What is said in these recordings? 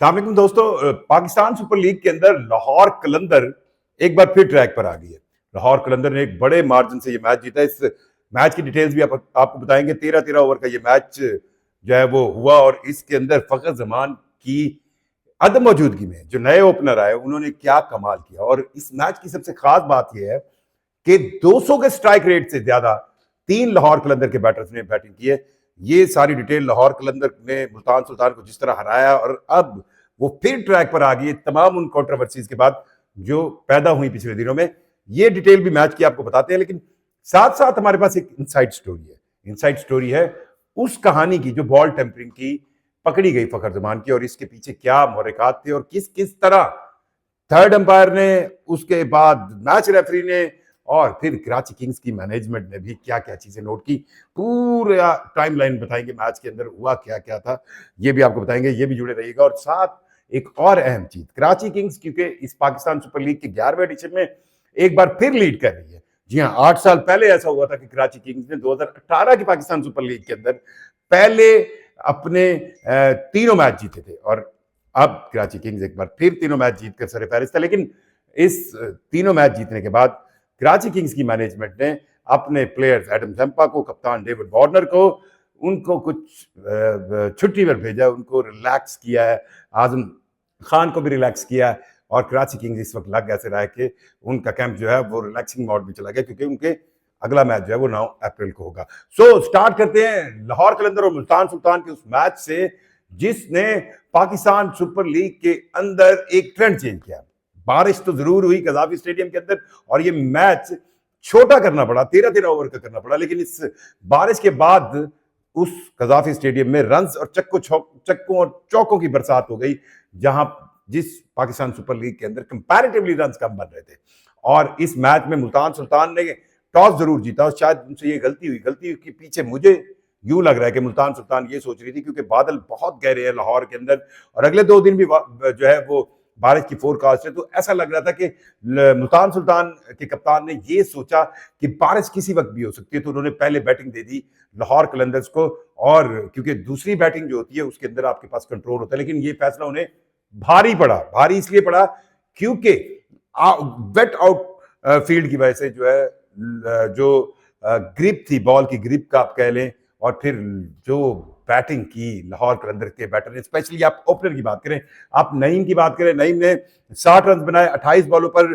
अस्सलामुअलैकुम दोस्तों। Pakistan super league के अंदर लाहौर कलंदर एक बार फिर ट्रैक पर आ गई है। लाहौर कलंदर ने एक बड़े मार्जिन से ये मैच जीता। इस मैच की डिटेल्स भी आपको बताएंगे। 13-13 ओवर का ये मैच जो है वो हुआ और इसके अंदर फखर जमान की अदम मौजूदगी में जो नए ओपनर आए उन्होंने क्या कमाल किया। और इस मैच की सबसे खास बात यह है कि 200 के स्ट्राइक रेट से ज्यादा 3 लाहौर कलंदर के बैटर्स ने बैटिंग की है। ये सारी डिटेल लाहौर कलंदर ने मुल्तान सुल्तान को जिस तरह हराया और अब वो फिर ट्रैक पर आ गई तमाम उन कंट्रोवर्सीज के बाद जो पैदा हुई पिछले दिनों में। ये डिटेल भी मैच की आपको बताते हैं, लेकिन साथ साथ हमारे पास एक इनसाइड स्टोरी है। इनसाइड स्टोरी है उस कहानी की जो बॉल टेम्परिंग की पकड़ी गई फखर जमान की, और इसके पीछे क्या मोहरकात थे और किस किस तरह थर्ड अंपायर ने, उसके बाद मैच रेफरी ने और फिर कराची किंग्स की मैनेजमेंट ने भी क्या क्या चीजें नोट की। पूरा टाइमलाइन बताएंगे मैच के अंदर हुआ क्या क्या था, ये भी आपको बताएंगे। ये भी जुड़े रहिएगा। और साथ एक और अहम चीज, कराची किंग्स क्योंकि इस पाकिस्तान सुपर लीग के 11वें एडिशन में एक बार फिर लीड कर रही है। जी हाँ, 8 साल पहले ऐसा हुआ था कि कराची किंग्स ने 2018 की पाकिस्तान सुपर लीग के अंदर पहले अपने तीनों मैच जीते थे, और अब कराची किंग्स एक बार फिर तीनों मैच जीतकर सरे फहरिस्त है। लेकिन इस तीनों मैच जीतने के बाद कराची किंग्स की मैनेजमेंट ने अपने प्लेयर्स एडम जंपा को, कप्तान डेविड वार्नर को, उनको कुछ छुट्टी पर भेजा, उनको रिलैक्स किया है। आजम खान को भी रिलैक्स किया है। और कराची किंग्स इस वक्त लग ऐसे रहा है कि उनका कैंप जो है वो रिलैक्सिंग मोड में चला गया, क्योंकि उनके अगला मैच जो है वो 9 अप्रैल को होगा। सो स्टार्ट करते हैं लाहौर कलंदर और मुल्तान सुल्तान के उस मैच से जिसने पाकिस्तान सुपर लीग के अंदर एक ट्रेंड चेंज किया। बारिश तो जरूर हुई कजाफी स्टेडियम के अंदर और ये मैच छोटा करना पड़ा, 13-13 ओवर का करना पड़ा, लेकिन इस बारिश के बाद उस कजाफी स्टेडियम में रन्स और चक्कों और चौकों की बरसात हो गई, जहां जिस पाकिस्तान सुपर लीग के अंदर कंपैरेटिवली रन्स कम बन रहे थे। और इस मैच में मुल्तान सुल्तान ने टॉस जरूर जीता और शायद उनसे ये गलती के पीछे मुझे यूं लग रहा है कि मुल्तान सुल्तान ये सोच रही थी, क्योंकि बादल बहुत गहरे हैं लाहौर के अंदर और अगले 2 दिन भी जो है वो बारिश की फोरकास्ट है, तो ऐसा लग रहा था कि मुल्तान सुल्तान के कप्तान ने ये सोचा कि बारिश किसी वक्त भी हो सकती है, तो उन्होंने पहले बैटिंग दे दी लाहौर कलंदर्स को। और क्योंकि दूसरी बैटिंग जो होती है उसके अंदर आपके पास कंट्रोल होता है, लेकिन ये फैसला उन्हें भारी पड़ा। भारी इसलिए पड़ा क्योंकि वेट आउट फील्ड की वजह से जो है जो ग्रिप थी, बॉल की ग्रिप का आप कह लें, और फिर जो बैटिंग की लाहौर कलंदर के बैटर ने, स्पेशली आप ओपनर की बात करें, आप नईम की बात करें, नईम ने 60 रन बनाए 28 बॉलों पर,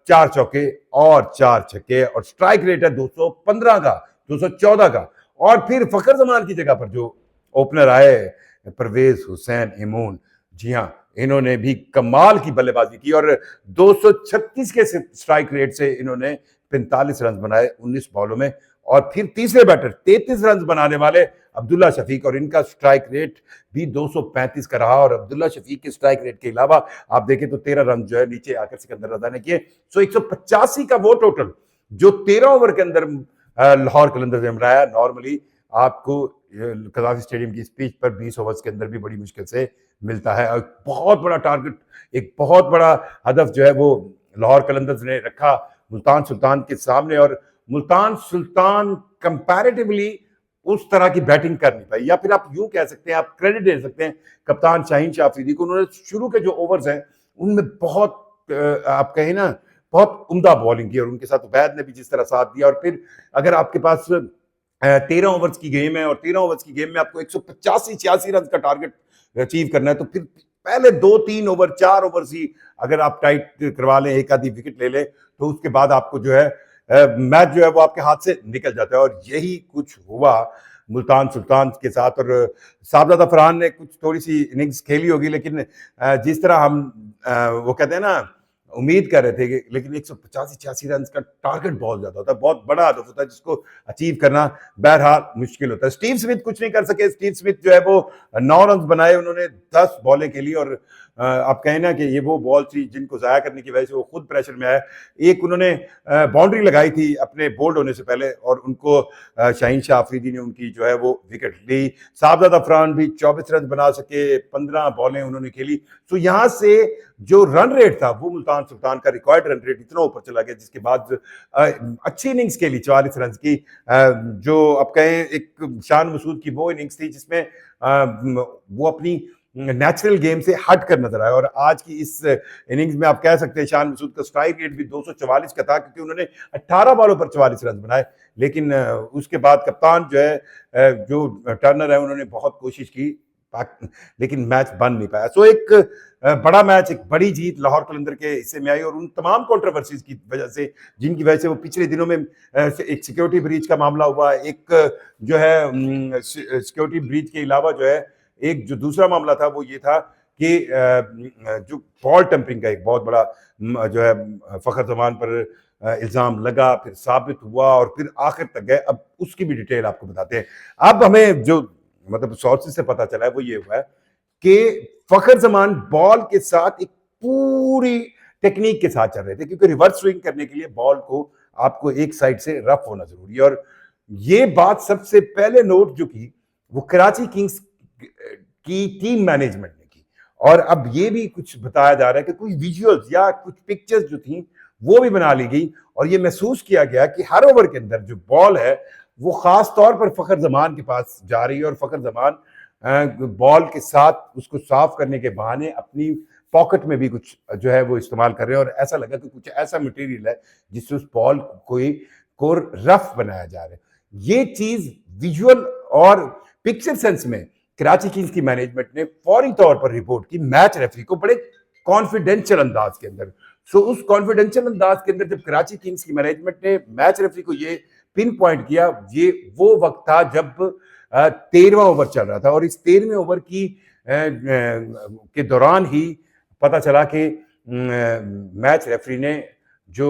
4 चौके और 4 छक्के, और स्ट्राइक रेट है 215 का, 214 का। और फिर फखर जमान की जगह पर जो ओपनर आए परवेज हुसैन इमून, जी हाँ, इन्होंने भी कमाल की बल्लेबाजी की और 236 के स्ट्राइक रेट से इन्होंने 45 रन बनाए 19 बॉलों में। और फिर तीसरे बैटर 33 रन बनाने वाले अब्दुल्ला शफीक, और इनका स्ट्राइक रेट भी 235 का रहा। और अब्दुल्ला शफीक के स्ट्राइक रेट के अलावा आप देखें तो 13 रन जो है नीचे आकर सिकंदर रजा ने किए। सो 185 का वो टोटल जो 13 ओवर के अंदर लाहौर कलंदर ने बनाया। नॉर्मली आपको कजाफी स्टेडियम की स्पीच पर 20 ओवर्स के अंदर भी बड़ी मुश्किल से मिलता है। और बहुत बड़ा टारगेट, एक बहुत बड़ा हदफ जो है वो लाहौर कलंदर्स ने रखा मुल्तान सुल्तान के सामने, और मुल्तान सुल्तान कंपैरेटिवली उस तरह की बैटिंग कर नहीं पाई। या फिर आप यूं कह सकते हैं, आप क्रेडिट दे सकते हैं कप्तान शाहीन शाह अफरीदी को। उन्होंने शुरू के जो ओवर्स हैं उनमें बहुत आप कहें ना बहुत उम्दा बॉलिंग की, और उनके साथ उबैद ने भी जिस तरह साथ दिया। और फिर अगर आपके पास 13 ओवर्स की गेम है और 13 ओवर्स की गेम में आपको 185-86 रन का टारगेट अचीव करना है, तो फिर पहले 2-3 ओवर 4 ओवर ही अगर आप टाइट करवा लें, एक आधी विकेट ले लें, तो उसके बाद आपको जो है मैच जो है वो आपके हाथ से निकल जाता है। और यही कुछ हुआ मुल्तान सुल्तान के साथ। और साहबजादा फरहान ने कुछ थोड़ी सी इनिंग्स खेली होगी, लेकिन जिस तरह हम वो कहते हैं ना उम्मीद कर रहे थे कि, लेकिन 185-86 रन का टारगेट बहुत ज्यादा होता है, बहुत बड़ा हदफ होता है जिसको अचीव करना बहरहाल मुश्किल होता है। स्टीव स्मिथ कुछ नहीं कर सके। स्टीव स्मिथ जो है वो 9 रन बनाए, उन्होंने 10 बॉलें खेली। और आप कहें ना कि ये वो बॉल थी जिनको जाया करने की वजह से वो खुद प्रेशर में आया। एक उन्होंने बाउंड्री लगाई थी अपने बोल्ड होने से पहले, और उनको शाहीन शाह अफरीदी ने उनकी जो है वो विकेट ली। साहबजादा फरहान भी 24 रन बना सके, 15 बॉलें उन्होंने खेली। तो यहां से जो रन रेट था वो मुल्तान सुल्तान का रिकॉर्ड रन रेट इतना ऊपर चला गया, जिसके बाद अच्छी इनिंग्स खेली 44 रन की, जो अब कहें एक शान मसूद की वो इनिंग्स थी जिसमें वो अपनी नेचुरल गेम से हट कर नजर आया। और आज की इस इनिंग्स में आप कह सकते हैं ईशान मसूद का स्ट्राइक रेट भी 244 का था, क्योंकि उन्होंने 18 बॉलों पर 44 रन बनाए। लेकिन उसके बाद कप्तान जो है, जो टर्नर है, उन्होंने बहुत कोशिश की, लेकिन मैच बन नहीं पाया। सो एक बड़ा मैच, एक बड़ी जीत लाहौर कलंदर के हिस्से में आई, और उन तमाम कंट्रोवर्सीज की वजह से, जिनकी वजह से वो पिछले दिनों में एक सिक्योरिटी ब्रीच का मामला हुआ, एक जो है सिक्योरिटी ब्रीच के अलावा जो है एक जो दूसरा मामला था वो ये था कि जो बॉल टेम्परिंग का एक बहुत बड़ा जो है फखर जमान पर इल्जाम लगा, फिर साबित हुआ, और फिर आखिर तक गए। अब उसकी भी डिटेल आपको बताते हैं। अब हमें जो मतलब सोर्सेज से पता चला है वो ये हुआ है कि फखर जमान बॉल के साथ एक पूरी टेक्निक के साथ चल रहे थे, क्योंकि रिवर्स स्विंग करने के लिए बॉल को आपको एक साइड से रफ होना जरूरी है। और ये बात सबसे पहले नोट जो की वो कराची किंग्स की टीम मैनेजमेंट ने की। और अब ये भी कुछ बताया जा रहा है कि कोई विजुअल्स या कुछ पिक्चर्स जो थी वो भी बना ली गई, और ये महसूस किया गया कि हर ओवर के अंदर जो बॉल है वो खास तौर पर फखर जमान के पास जा रही है, और फखर जमान बॉल के साथ उसको साफ करने के बहाने अपनी पॉकेट में भी कुछ जो है वो इस्तेमाल कर रहे हैं। और ऐसा लगा कि कुछ ऐसा मटेरियल है जिससे उस बॉल को रफ बनाया जा रहा है। ये चीज विजुअल और पिक्चर सेंस में कराची किंग्स की मैनेजमेंट ने फौरी तौर पर रिपोर्ट की मैच रेफरी को, बड़े कॉन्फिडेंशियल अंदाज के अंदर। सो उस कॉन्फिडेंशियल अंदाज के अंदर जब कराची किंग्स की मैनेजमेंट ने मैच रेफरी को ये पिन पॉइंट किया, ये वो वक्त था जब 13वां ओवर चल रहा था, और इस 13वें ओवर की के दौरान ही पता चला कि मैच रेफरी ने जो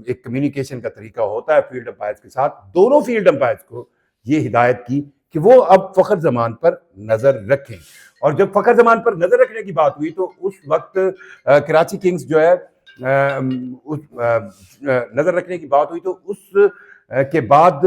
एक कम्युनिकेशन का तरीका होता है फील्ड अंपायर्स के साथ, दोनों फील्ड अंपायर्स को ये हिदायत की कि वो अब फखर जमान पर नजर रखें। और जब फखर जमान पर नजर रखने की बात हुई तो उस वक्त कराची किंग्स जो है नजर रखने की बात हुई तो उस के बाद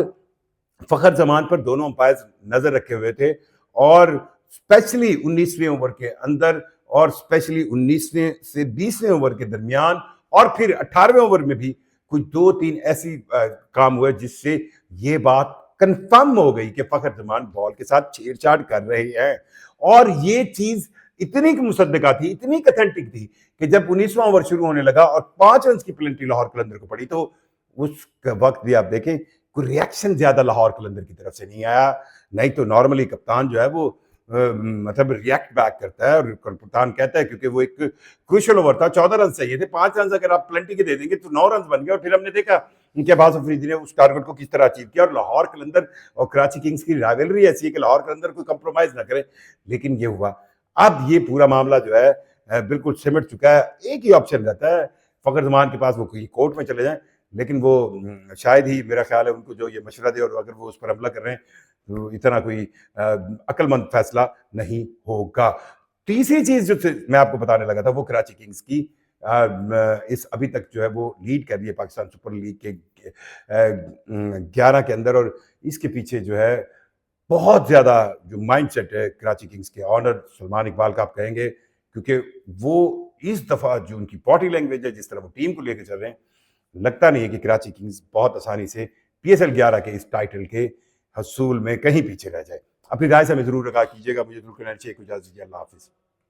फखर जमान पर दोनों अंपायर्स नजर रखे हुए थे। और स्पेशली 19वें ओवर के अंदर, और स्पेशली 19वें से 20वें ओवर के दरमियान, और फिर 18वें ओवर में भी कुछ 2-3 ऐसी काम हुए जिससे ये बात कंफर्म हो गई कि फखर जमान बॉल के साथ छेड़छाड़ कर रहे हैं। और ये चीज इतनी मुसद्दका थी, इतनी ऑथेंटिक थी कि जब 19वां ओवर शुरू होने लगा और 5 रन की पेनल्टी लाहौर कलंदर को पड़ी, तो उस वक्त भी आप देखें कोई रिएक्शन ज्यादा लाहौर कलंदर की तरफ से नहीं आया। नहीं तो नॉर्मली कप्तान जो है वो मतलब रिएक्ट बैक करता है, और कप्तान कहता है, क्योंकि वो एक क्रूशियल ओवर था, 14 रन चाहिए थे, 5 रन अगर आप प्लेंटी के दे देंगे तो 9 रन बन गए। और फिर हमने देखा कि अब्बास अफरीदी ने उस टारगेट को किस तरह अचीव किया। और लाहौर कलंदर और कराची किंग्स की राइवलरी ऐसी है कि लाहौर कलंदर कोई कंप्रोमाइज ना करे, लेकिन ये हुआ। अब ये पूरा मामला जो है बिल्कुल सिमट चुका है। एक ही ऑप्शन रहता है फखर जमान के पास, वो कोई कोर्ट में चले जाएं, लेकिन वो शायद ही, मेरा ख्याल है, उनको जो ये मशवरा दे, और अगर वो उस पर हमला कर रहे हैं तो इतना कोई अक्लमंद फैसला नहीं होगा। तीसरी चीज जो मैं आपको बताने लगा था वो कराची किंग्स की इस अभी तक जो है वो लीड कर रही है पाकिस्तान सुपर लीग के 11 के अंदर, और इसके पीछे जो है बहुत ज्यादा जो माइंडसेट है कराची किंग्स के ऑनर सलमान इकबाल का, आप कहेंगे, क्योंकि वो इस दफा जो उनकी बॉडी लैंग्वेज है, जिस तरह वो टीम को लेकर चल रहे हैं, लगता नहीं है कि कराची किंग्स बहुत आसानी से PSL 11 के इस टाइटल के हसूल में कहीं पीछे रह जाए। अपनी राय से हमें जरूर रखा कीजिएगा। मुझे जरूर कहना चाहिए। इजाजत दीजिए। अल्लाह हाफिज।